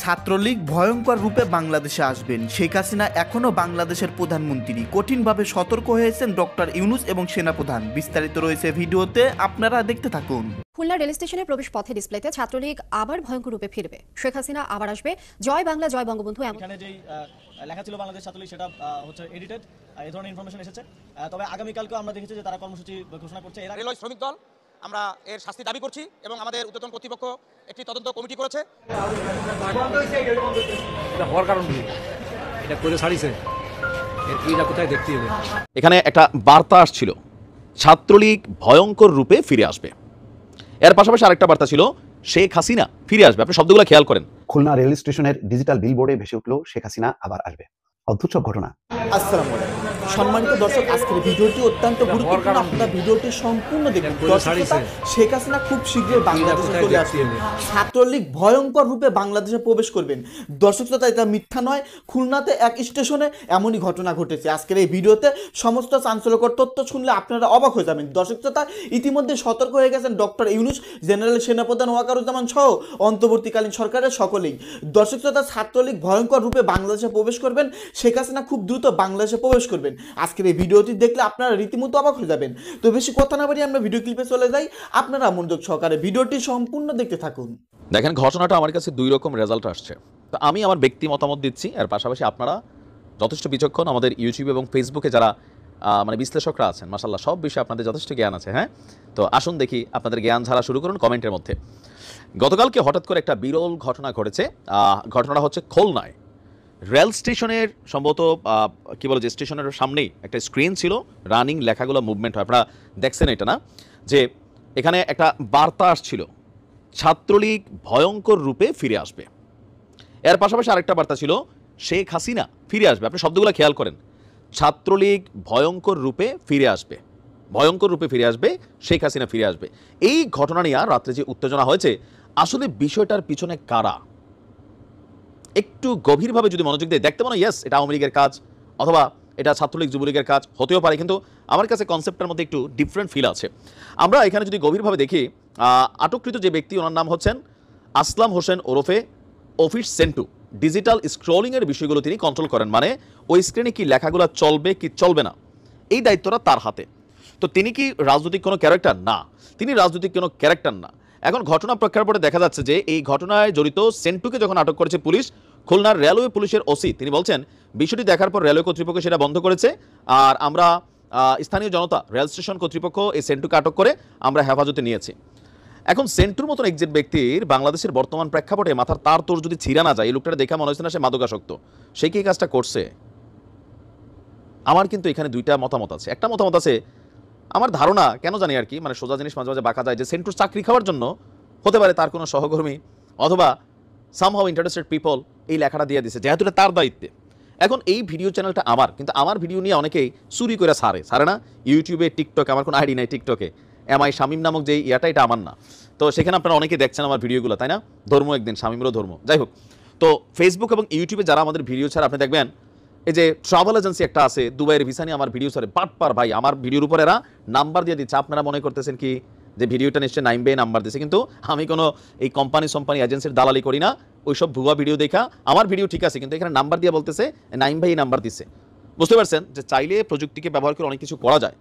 ছাত্রলীগ ভয়ঙ্কর রূপে বাংলাদেশে আসবেন। শেখ হাসিনা এখনও বাংলাদেশের প্রধানমন্ত্রী। কঠিনভাবে সতর্ক হয়েছেন ডক্টর ইউনূস এবং সেনাপ্রধান। বিস্তারিত রয়েছে ভিডিওতে, আপনারা দেখতে থাকুন। খুলনা রেল স্টেশনের প্রবেশ পথে ডিসপ্লেতে ছাত্রলীগ আবার ভয়ঙ্কর রূপে ফিরবে, শেখ হাসিনা আবার আসবে, জয় বাংলা জয় বঙ্গবন্ধু। এখানে যেই লেখা ছিল বাংলাদেশ ছাত্রলীগ, সেটা হচ্ছে এডিটেড, এই ধরনের ইনফরমেশন এসেছে। তবে আগামীকালকেও আমরা দেখেছি যে তারা কর্মসূচি ঘোষণা করছে। রেলওয়ে শ্রমিক দল আমরা এর শাস্তি দাবি করছি এবং আমাদের ঊর্ধ্বতন কর্তৃপক্ষ একটি তদন্ত কমিটি করেছে। এটা হওয়ার কারণ কি? এটা করে ছাড়িছে, এটা কোথায় দেখতে হবে? এখানে একটা বার্তা আসছিল, ছাত্রলীগ ভয়ঙ্কর রূপে ফিরে আসবে। এর পাশাপাশি আরেকটা বার্তা ছিল, শেখ হাসিনা ফিরে আসবে। আপনি শব্দগুলো খেয়াল করেন। খুলনা রেল স্টেশনের ডিজিটাল বিলবোর্ডে ভেসে উঠল শেখ হাসিনা আবার আসবে। অদ্ভুত সব ঘটনা। আসসালামু আলাইকুম সম্মানিত দর্শক, আজকের ভিডিওটি অত্যন্ত গুরুত্বপূর্ণ, আপনারা ভিডিওটি সম্পূর্ণ দেখুন। শেখ হাসিনা খুব শীঘ্রই বাংলাদেশে চলে আসবেন। ছাত্রলীগ ভয়ঙ্কর রূপে বাংলাদেশে প্রবেশ করবেন। দর্শক শ্রোতা, এটা মিথ্যা নয়। খুলনাতে এক স্টেশনে এমনই ঘটনা ঘটেছে। আজকের এই ভিডিওতে সমস্ত চাঞ্চল্যকর তথ্য শুনলে আপনারা অবাক হয়ে যাবেন। দর্শক শ্রোতা, ইতিমধ্যে সতর্ক হয়ে গেছেন ডক্টর ইউনূস, জেনারেল সেনাপ্রধান ওয়াকারুজ্জামান সহ অন্তর্বর্তীকালীন সরকারের সকলেই। দর্শক শ্রোতা, ছাত্রলীগ ভয়ঙ্কর রূপে বাংলাদেশে প্রবেশ করবেন। শেখ হাসিনা খুব দ্রুত বাংলাদেশে প্রবেশ করবেন। আজকের এই ভিডিওটি দেখলে আপনারা রীতিমতো অবাক হয়ে যাবেন। তো বেশি কথা না বাড়িয়ে আমরা ভিডিও ক্লিপে চলে যাই। আপনারা মনোযোগ সহকারে ভিডিওটি সম্পূর্ণ দেখতে থাকুন। দেখেন, ঘটনাটা আমার কাছে দুই রকম রেজাল্ট আসছে। তো আমি আমার ব্যক্তি মতামত দিচ্ছি, এর পাশাপাশি আপনারা যথেষ্ট বিচক্ষণ, আমাদের ইউটিউব এবং ফেসবুকে যারা বিশ্লেষকরা আছেন, মাশাআল্লাহ সব বিষয়ে আপনাদের যথেষ্ট জ্ঞান আছে। হ্যাঁ, তো আসুন দেখি আপনাদের জ্ঞান ঝাড়া শুরু করুন কমেন্টের মধ্যে। গতকালকে হঠাৎ করে একটা বিরল ঘটনা ঘটেছে। ঘটনাটা হচ্ছে খুলনায় রেল স্টেশনের সম্ভবত কী বলে, যে স্টেশনের সামনেই একটা স্ক্রিন ছিল, রানিং লেখাগুলো মুভমেন্ট হয়। আপনারা দেখছেন এটা না, যে এখানে একটা বার্তা আসছিল, ছাত্রলীগ ভয়ঙ্কর রূপে ফিরে আসবে। এর পাশাপাশি আরেকটা বার্তা ছিল, শেখ হাসিনা ফিরে আসবে। আপনি শব্দগুলো খেয়াল করেন, ছাত্রলীগ ভয়ঙ্কর রূপে ফিরে আসবে, ভয়ঙ্কর রূপে ফিরে আসবে, শেখ হাসিনা ফিরে আসবে। এই ঘটনা নিয়ে রাত্রে যে উত্তেজনা হয়েছে, আসলে বিষয়টার পিছনে কারা, একটু গভীরভাবে যদি মনোযোগ দিয়ে দেখতে পারো, ইয়েস এটা আওয়ামী লীগের কাজ অথবা এটা ছাত্রলীগ যুবলীগের কাজ হতেও পারে, কিন্তু আমার কাছে কনসেপ্টের মধ্যে একটু ডিফারেন্ট ফিল আছে। আমরা এখানে যদি গভীরভাবে দেখি, আটককৃত যে ব্যক্তি, ওনার নাম হচ্ছেন আসলাম হোসেন ওরফে অফিস সেন্টু। ডিজিটাল স্ক্রলিংয়ের বিষয়গুলো তিনি কন্ট্রোল করেন, মানে ওই স্ক্রিনে কি লেখাগুলো চলবে কি চলবে না, এই দায়িত্বটা তার হাতে। তো তিনি কি রাজনৈতিক কোনো ক্যারেক্টার? না, তিনি রাজনৈতিক কোনো ক্যারেক্টার না। এখন ঘটনা প্রেক্ষাপটে দেখা যাচ্ছে যে এই ঘটনায় জড়িত সেন্টুকে যখন আটক করেছে পুলিশ, খুলনার রেলওয়ে পুলিশের ওসি তিনি বলছেন, বিষয়টি দেখার পর রেলওয়ে কর্তৃপক্ষ সেটা বন্ধ করেছে, আর আমরা স্থানীয় জনতা রেল স্টেশন কর্তৃপক্ষ এই সেন্টুকে আটক করে আমরা হেফাজতে নিয়েছি। এখন সেন্টুর মতন একজন ব্যক্তির বাংলাদেশের বর্তমান প্রেক্ষাপটে মাথার তার তোর যদি ছিঁড়া না যায়, এই লোকটা দেখা মনে হচ্ছে না সে মাদকাসক্ত, সে কি কাজটা করছে? আমার কিন্তু এখানে দুইটা মতামত আছে। একটা মতামত আছে, আমার ধারণা, কেন জানি আর কি, মানে সোজা জিনিস মাঝে মাঝে বাঁকা যায়, যে সেন্টুর চাকরি খাওয়ার জন্য হতে পারে তার কোনো সহকর্মী অথবা সামহাউ ইন্টারেস্টেড পিপল এই লেখাটা দিয়ে দিছে, যেহেতু এটা তার দায়িত্বে। এখন এই ভিডিও চ্যানেলটা আমার, কিন্তু আমার ভিডিও নিয়ে অনেকেই চুরি করে সারে না, ইউটিউবে, টিকটকে, আমার কোনো আইডি নাই টিকটকে, এমআই শামীম নামক যে ইয়াটা, এটা আমার না। তো সেখানে আপনারা অনেকে দেখছেন আমার ভিডিওগুলো, তাই না? ধর্ম একদিন, শামীমেরও ধর্ম, যাই হোক। তো ফেসবুক এবং ইউটিউবে যারা আমাদের ভিডিও ছাড়া, আপনি দেখবেন এই যে ট্রাভেল এজেন্সি একটা আছে, দুবাইয়ের ভিসা নিয়ে আমার ভিডিও ছাড়ে, বাটপার ভাই, আমার ভিডিওর উপর এরা নাম্বার দিয়ে দিচ্ছে। আপনারা মনে করতেছেন কি যে ভিডিওটা নিশ্চয়ই নাইম ভাই নাম্বার দিচ্ছে, কিন্তু আমি কোনো এই কোম্পানি এজেন্সির দালালি করি না। ওইসব ভুয়া ভিডিও দেখা আমার ভিডিও ঠিক আছে, কিন্তু এখানে নাম্বার দিয়ে বলতেছে নাইম ভাই নাম্বার দিচ্ছে। বুঝতে পারছেন যে চাইলে প্রযুক্তিকে ব্যবহার করে অনেক কিছু করা যায়।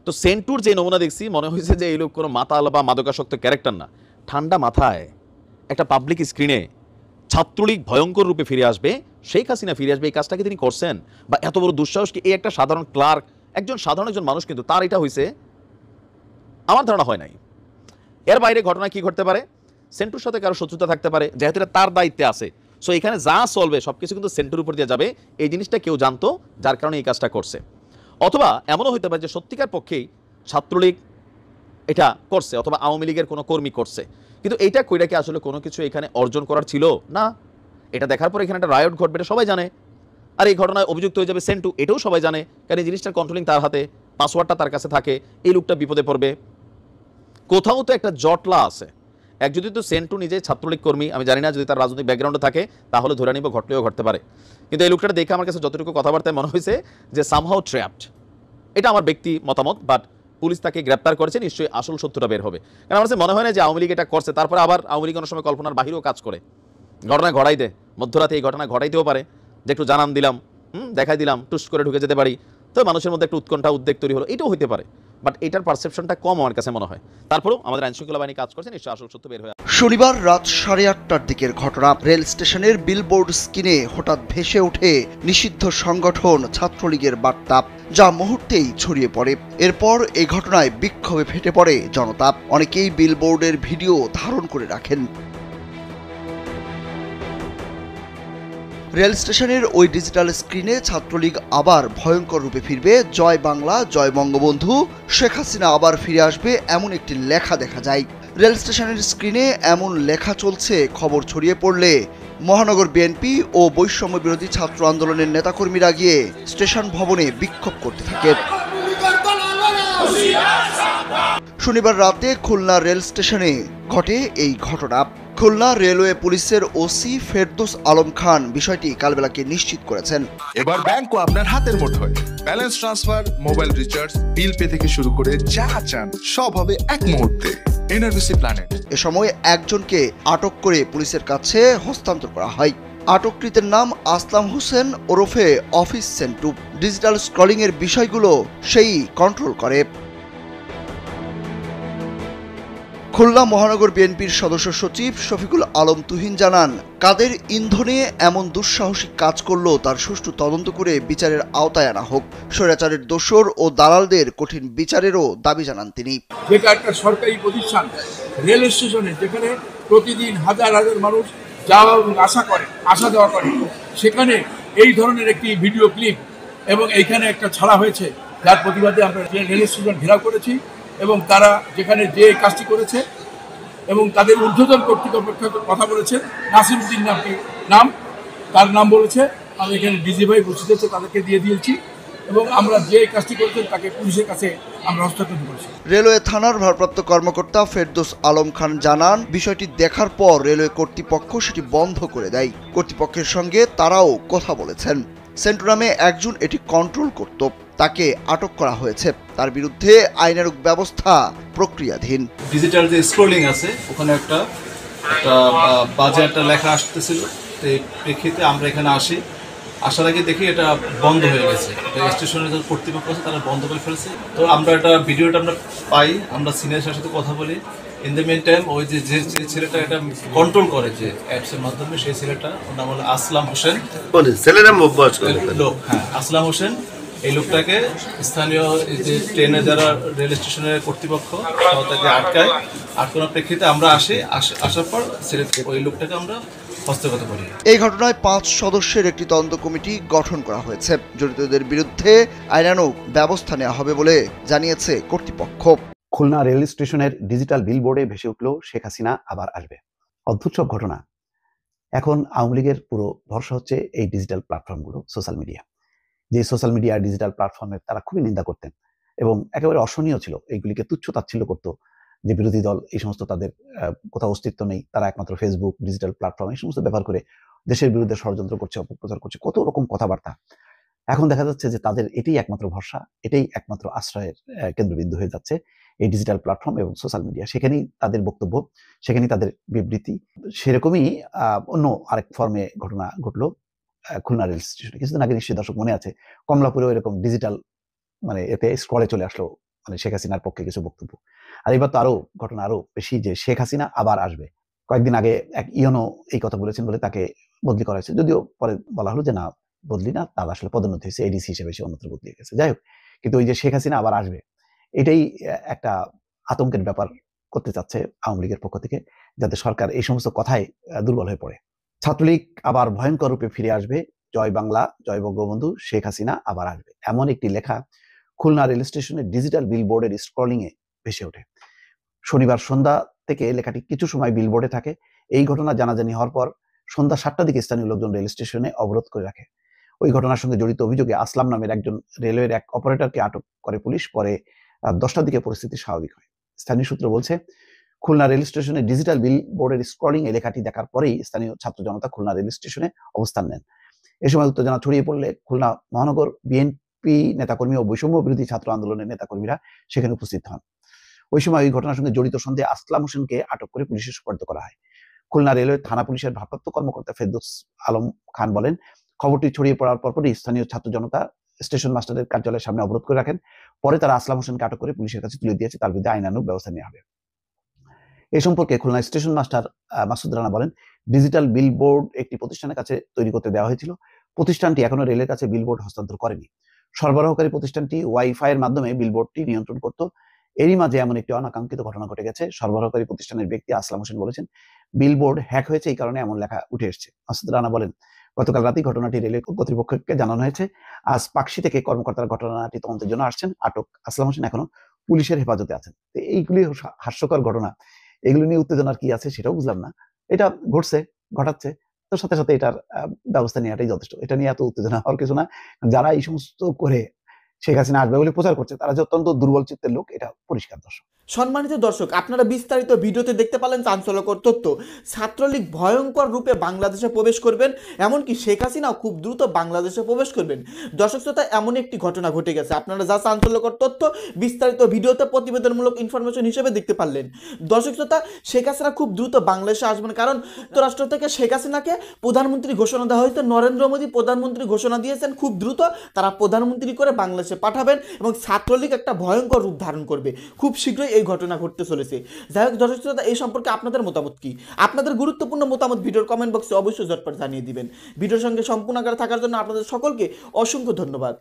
তো সেন্টুর যে নমুনা দেখছি, মনে হয়েছে যে এই লোক কোনো মাতাল বা মাদকাসক্ত ক্যারেক্টার না। ঠান্ডা মাথায় একটা পাবলিক স্ক্রিনে ছাত্রলীগ ভয়ঙ্কর রূপে ফিরে আসবে, শেখ হাসিনা ফিরে আসবে, এই কাজটাকে তিনি করছেন? বা এত বড় দুঃসাহস কি এই একটা সাধারণ ক্লার্ক, সাধারণ একজন মানুষ, কিন্তু তার এটা হয়েছে? আমার ধারণা হয় নাই। এর বাইরে ঘটনা কি ঘটতে পারে? সেন্টুর সাথে কারো শত্রুতা থাকতে পারে, যেহেতু এটা তার দায়িত্বে আছে। সো এখানে যা চলবে সবকিছু কিন্তু সেন্টুর উপর দিয়ে যাবে, এই জিনিসটা কেউ জানতো, যার কারণে এই কাজটা করছে। অথবা এমনও হতে পারে যে সত্যিকার পক্ষেই ছাত্রলীগ এটা করছে, অথবা আওয়ামী লীগের কোনো কর্মী করছে, কিন্তু এইটা কইরা কি আসলে কোনো কিছু এখানে অর্জন করার ছিল না? এটা দেখার পর এখানে একটা রায়ট ঘটবে, এটা সবাই জানে। আর এই ঘটনায় অভিযুক্ত হয়ে যাবে সেন্টু, এটাও সবাই জানে, কারণ এই জিনিসটার কন্ট্রোলিং তার হাতে, পাসওয়ার্ডটা তার কাছে থাকে। এই লোকটা বিপদে পড়বে। কোথাও তো একটা জটলা আছে। এক যদি তো সেন্টু নিজে ছাত্রলীগ কর্মী, আমি জানি না যদি তার রাজনৈতিক ব্যাকগ্রাউন্ডে থাকে তাহলে ধরে নিব, ঘটলেও ঘটতে পারে, কিন্তু এই লোকটা দেখে আমার কাছে যতটুকু কথাবার্তায় মনে হয়েছে যে সামহাউ ট্র্যাপড। এটা আমার ব্যক্তি মতামত, বাট পুলিশ তাকে গ্রেপ্তার করেছে, নিশ্চয়ই আসল সত্যটা বের হবে। কারণ আমার কাছে মনে হয় না যে আওয়ামী লীগ এটা করছে, তারপরে আবার আওয়ামী লীগ অনেক সময় কল্পনার বাহিরেও কাজ করে। ঘটনা ঘটাইতে, মধ্যরাতে এই ঘটনা ঘটাইতেও পারে, যে একটু জানান দিলাম, দেখাই দিলাম, টুস করে ঢুকে যেতে পারি, তো মানুষের মধ্যে একটু উৎকণ্ঠা উদ্বেগ তৈরি হলো, এটাও হতে পারে। বাট এটার পারসেপশনটা কম আমার কাছে মনে হয়। তারপরেও আমাদের আইনশৃঙ্খলা বাহিনী কাজ করছে, নিশ্চয়ই আসল সত্য বের হয়ে শনিবার রাত 8:30টার দিকের ঘটনা। রেল স্টেশনের বিলবোর্ড স্ক্রিনে হঠাৎ ভেসে ওঠে নিষিদ্ধ সংগঠন ছাত্রলীগের বার্তা, যা মুহূর্তেই ছড়িয়ে পড়ে। এরপর এই ঘটনায় বিক্ষোভে ফেটে পড়ে জনতা। অনেকেই বিলবোর্ডের ভিডিও ধারণ করে রাখেন। রেল স্টেশনের ওই ডিজিটাল স্ক্রিনে ছাত্রলীগ আবার ভয়ঙ্কর রূপে ফিরবে, জয় বাংলা জয় বঙ্গবন্ধু, শেখ হাসিনা আবার ফিরে আসবে, এমন একটি লেখা দেখা যায়। রেল স্টেশনের স্ক্রিনে এমন লেখা চলছে খবর ছড়িয়ে পড়লে মহানগর বিএনপি ও বৈষম্য বিরোধী ছাত্র আন্দোলনের নেতাকর্মীরা গিয়ে স্টেশন ভবনে বিক্ষোভ করতে থাকে। শনিবার রাতে খুলনা রেল স্টেশনে ঘটে এই ঘটনা। খুলনা রেলওয়ে পুলিশের ওসি ফেরদৌস আলম খান বিষয়টি কালবেলাকে নিশ্চিত করেছেন। এবার ব্যাংকও আপনার হাতের মুঠোয়। Balance transfer, mobile recharge, bill pay থেকে শুরু করে যা চান সব হবে এক মুহূর্তে। NRBC planet. এ সময় একজনকে আটক করে পুলিশের কাছে হস্তান্তর করা হয়। আটককৃতের নাম আসলাম হোসেন ওরফে অফিস সেন্টু। ডিজিটাল স্ক্রলিং এর বিষয়গুলো সেই কন্ট্রোল করে। খুলনা মহানগর বিএনপির সদস্য সচিব শফিকুল আলম তুহিন জানান, কাদের ইন্ধনে এমন দুঃসাহসিক কাজ করলো তার সুষ্ঠু তদন্ত করে বিচারের আওতায় আনা হোক। স্বৈরাচারের দোসর ও দালালদের কঠিন বিচারেরও দাবি জানান তিনি। যেটা একটা সরকারি প্রতিষ্ঠান, রেল স্টেশনে, যেখানে প্রতিদিন হাজার হাজার মানুষ যাওয়া এবং আসা যাওয়া করে, সেখানে এই ধরনের একটি ভিডিও ক্লিপ এবং এইখানে একটা ছাড়া হয়েছে, যার প্রতিবাদে আমরা রেল স্টেশন ঘেরাও করেছি এবং তারা যেখানে যে কাজটি করেছে এবং তাদের ঊর্ধ্বতন কর্তৃপক্ষের কথা বলেছেন, নাসিরউদ্দিন নাম তার নাম বলেছে, আমি এখানে ডিজি ভাই উপস্থিত হচ্ছে, তাদেরকে দিয়ে দিয়েছি এবং আমরা যে কাজটি করেছেন তাকে পুলিশের কাছে আমরা হস্তান্তর করেছি। রেলওয়ে থানার ভারপ্রাপ্ত কর্মকর্তা ফেরদৌস আলম খান জানান, বিষয়টি দেখার পর রেলওয়ে কর্তৃপক্ষ সেটি বন্ধ করে দেয়। কর্তৃপক্ষের সঙ্গে তারাও কথা বলেছেন। সেন্টু নামে একজন এটি কন্ট্রোল করত, তাকে আটক করা হয়েছে। তার বিরুদ্ধে আইনানুগ ব্যবস্থা প্রক্রিয়াধীন। ডিজিটাল যে স্ক্রলিং আছে, ওখানে একটা বাজে একটা লেখা আসতেছিল, এই প্রেক্ষিতে আমরা এখানে আসার আগে দেখি এটা বন্ধ হয়ে গেছে। স্টেশনের যে কর্তৃপক্ষ আছে তারা বন্ধ করে ফেলেছে। তো আমরা এটা ভিডিওটা আমরা পাই, আমরা সিনিয়র সাথে কথা বলি। ইন দ্য মেন টাইম ওই যে ছেলেটা এটা কন্ট্রোল করে যে অ্যাপসের মাধ্যমে, সেই ছেলেটা, ওর নাম হলো আসলাম হোসেন। হ্যাঁ, আসলাম হোসেন। এই লোকটাকে স্থানীয় যে ট্রেনে যারা রেল স্টেশনের কর্তৃপক্ষ তাকে আটকানোর প্রেক্ষিতে আমরা আসার পর ওই লোকটাকে আমরা হস্তগত করি। এই ঘটনায় 5 সদস্যের একটি তদন্ত কমিটি গঠন করা হয়েছে। জড়িতদের বিরুদ্ধে আইনানুগ ব্যবস্থা নেওয়া হবে বলে জানিয়েছে কর্তৃপক্ষ। খুলনা রেল স্টেশনের ডিজিটাল বিলবোর্ডে ভেসে উঠল শেখ হাসিনা আবার আসবে। অদ্ভুত সব ঘটনা। এখন আওয়ামী লীগের পুরো ভরসা হচ্ছে এই ডিজিটাল প্ল্যাটফর্মগুলো, সোশ্যাল মিডিয়া। যে সোশ্যাল মিডিয়া ডিজিটাল প্ল্যাটফর্মের তারা খুবই নিন্দা করতেন এবং একেবারে অসহনীয় ছিল, এইগুলিকে তুচ্ছ তাচ্ছিল্য করতো। যে বিরোধী দল এই সমস্ত তাদের কোথাও অস্তিত্ব নেই, তারা একমাত্র ফেসবুক, ডিজিটাল প্ল্যাটফর্ম এই সমস্ত ব্যবহার করে দেশের বিরুদ্ধে ষড়যন্ত্র করছে, অপপ্রচার করছে, কত রকম কথাবার্তা। এখন দেখা যাচ্ছে যে তাদের এটাই একমাত্র ভরসা, এটাই একমাত্র আশ্রয়ের কেন্দ্রবিন্দু হয়ে যাচ্ছে এই ডিজিটাল প্ল্যাটফর্ম এবং সোশ্যাল মিডিয়া। সেখানেই তাদের বক্তব্য, সেখানেই তাদের বিবৃতি। সেরকমই অন্য আরেক ফর্মে ঘটনা ঘটলো খুলনা রেল স্টেশনে। কিছুদিন আগে নিশ্চয়ই দর্শক মনে আছে, কমলাপুরেও এরকম ডিজিটাল এতে স্ক্রলে চলে আসলো শেখ হাসিনার পক্ষে কিছু বক্তব্য। আর এবার তো আরো ঘটনা আরো বেশি, যে শেখ হাসিনা আবার আসবে। কয়েকদিন আগে এক ইয়নো এই কথা বলেছেন বলে তাকে বদলি করা হয়েছে, যদিও পরে বলা হলো যে না, বদলি না, তার আসলে পদোন্নতি হয়েছে, এডিসি হিসেবে সে অন্যত্র বদলি গেছে। যাই হোক, কিন্তু ওই যে শেখ হাসিনা আবার আসবে, এটাই একটা আতঙ্কের ব্যাপার করতে চাচ্ছে আওয়ামী লীগের পক্ষ থেকে, যাতে সরকার এই সমস্ত কথায় দুর্বল হয়ে পড়ে। ছাত্রলীগ আবার ভয়ঙ্কর রূপে ফিরে আসবে, জয় বাংলা জয় বঙ্গবন্ধু, শেখ হাসিনা আবার আসবে, এমন একটি লেখা খুলনা রেল স্টেশনের ডিজিটাল বিলবোর্ডের স্ক্রলিং এ ভেসে ওঠে। শনিবার সন্ধ্যা থেকে লেখাটি কিছু সময় বিলবোর্ডে থাকে। এই ঘটনা জানাজানি হওয়ার পর সন্ধ্যা 7টার দিকে স্থানীয় লোকজন রেল স্টেশনে অবরোধ করে রাখে। ওই ঘটনার সঙ্গে জড়িত অভিযোগে আসলাম নামের একজন রেলওয়ের এক অপারেটরকে আটক করে পুলিশ। পরে 10টার দিকে পরিস্থিতি স্বাভাবিক হয়। স্থানীয় সূত্র বলছে, খুলনা রেল স্টেশনে ডিজিটাল বিলবোর্ডের স্ক্রলিং এ লেখাটি দেখার পরেই স্থানীয় ছাত্র জনতা খুলনা রেল স্টেশনে অবস্থান নেন। এ সময় উত্তেজনা ছড়িয়ে পড়লে খুলনা মহানগর বিএনপি নেতাকর্মী ও বৈষম্য বিরোধী ছাত্র আন্দোলনের নেতাকর্মীরা সেখানে উপস্থিত হন। ওই সময় ওই ঘটনার সঙ্গে জড়িত সন্দেহে আসলাম হোসেনকে আটক করে পুলিশে সোপর্দ করা হয়। খুলনা রেলওয়ে থানা পুলিশের ভারপ্রাপ্ত কর্মকর্তা ফেরদৌস আলম খান বলেন, খবরটি ছড়িয়ে পড়ার পরপরই স্থানীয় ছাত্র জনতা স্টেশন মাস্টারের কার্যালয়ের সামনে অবরোধ করে রাখেন। পরে তারা আসলাম হোসেনকে আটক করে পুলিশের কাছে তুলে দিয়েছে, তার বিরুদ্ধে আইনানুগ ব্যবস্থা নেওয়া হবে। এই সম্পর্কে খুলনা স্টেশন মাস্টার মাসুদ রানা বলেন, ডিজিটাল বিলবোর্ড একটি প্রতিষ্ঠানের কাছে তৈরি করতে দেওয়া হয়েছিল। প্রতিষ্ঠানটি এখনো রেলের কাছে বিলবোর্ড হস্তান্তর করেনি। সরবরাহকারী প্রতিষ্ঠানটি ওয়াইফাই এর মাধ্যমে বিলবোর্ডটি নিয়ন্ত্রণ করত। এরই মাঝে এমন একটি অনাকাঙ্ক্ষিত ঘটনা ঘটে গেছে। সরবরাহকারী প্রতিষ্ঠানের ব্যক্তি আসলাম হোসেন বলেছেন, বিলবোর্ড হ্যাক হয়েছে, এই কারণে এমন লেখা উঠে এসেছে। মাসুদ রানা বলেন, গতকাল রাতেই ঘটনাটি রেলের কর্তৃপক্ষকে জানানো হয়েছে। আজ পাকশি থেকে কর্মকর্তারা ঘটনাটি তদন্তের জন্য আসছেন। আটক আসলাম হোসেন এখনো পুলিশের হেফাজতে আছেন। তো এইগুলি হাস্যকর ঘটনা, এগুলো নিয়ে উত্তেজনার কি আছে সেটাও বুঝলাম না। এটা ঘটছে, ঘটাচ্ছে, তো সাথে সাথে এটার ব্যবস্থা নেওয়াটাই যথেষ্ট। এটা নিয়ে এত উত্তেজনা হওয়ার কিছু না। যারা এই সমস্ত করে শেখ হাসিনা আসবে বলে প্রচার করছে, তারা যে অত্যন্ত দুর্বল চিত্তের লোক, এটা পরিষ্কার দর্শক। সম্মানিত দর্শক, আপনারা বিস্তারিত ভিডিওতে দেখতে পারলেন চাঞ্চল্যকর তথ্য। ছাত্রলীগ ভয়ঙ্কর রূপে বাংলাদেশে প্রবেশ করবেন, এমনকি শেখ হাসিনাও খুব দ্রুত বাংলাদেশে প্রবেশ করবেন। দর্শক শ্রোতা, এমন একটি ঘটনা ঘটে গেছে। আপনারা যা চাঞ্চল্যকর তথ্য বিস্তারিত ভিডিওতে প্রতিবেদনমূলক ইনফরমেশন হিসেবে দেখতে পারলেন। দর্শক শ্রোতা, শেখ হাসিনা খুব দ্রুত বাংলাদেশে আসবেন, কারণ যুক্তরাষ্ট্র থেকে শেখ হাসিনাকে প্রধানমন্ত্রী ঘোষণা দেওয়া হয়েছে। নরেন্দ্র মোদী প্রধানমন্ত্রী ঘোষণা দিয়েছেন, খুব দ্রুত তারা প্রধানমন্ত্রী করে বাংলাদেশে পাঠাবেন এবং ছাত্রলীগ একটা ভয়ঙ্কর রূপ ধারণ করবে। খুব শীঘ্রই এই ঘটনা ঘটতে চলেছে। যাই হোক দর্শক শ্রোতা, এই সম্পর্কে আপনাদের মতামত কি? আপনাদের গুরুত্বপূর্ণ মতামত ভিডিওর কমেন্ট বক্সে অবশ্যই ঝটপট জানিয়ে দিবেন। ভিডিওর সঙ্গে সম্পূর্ণ আকারে থাকার জন্য আপনাদের সকলকে অসংখ্য ধন্যবাদ।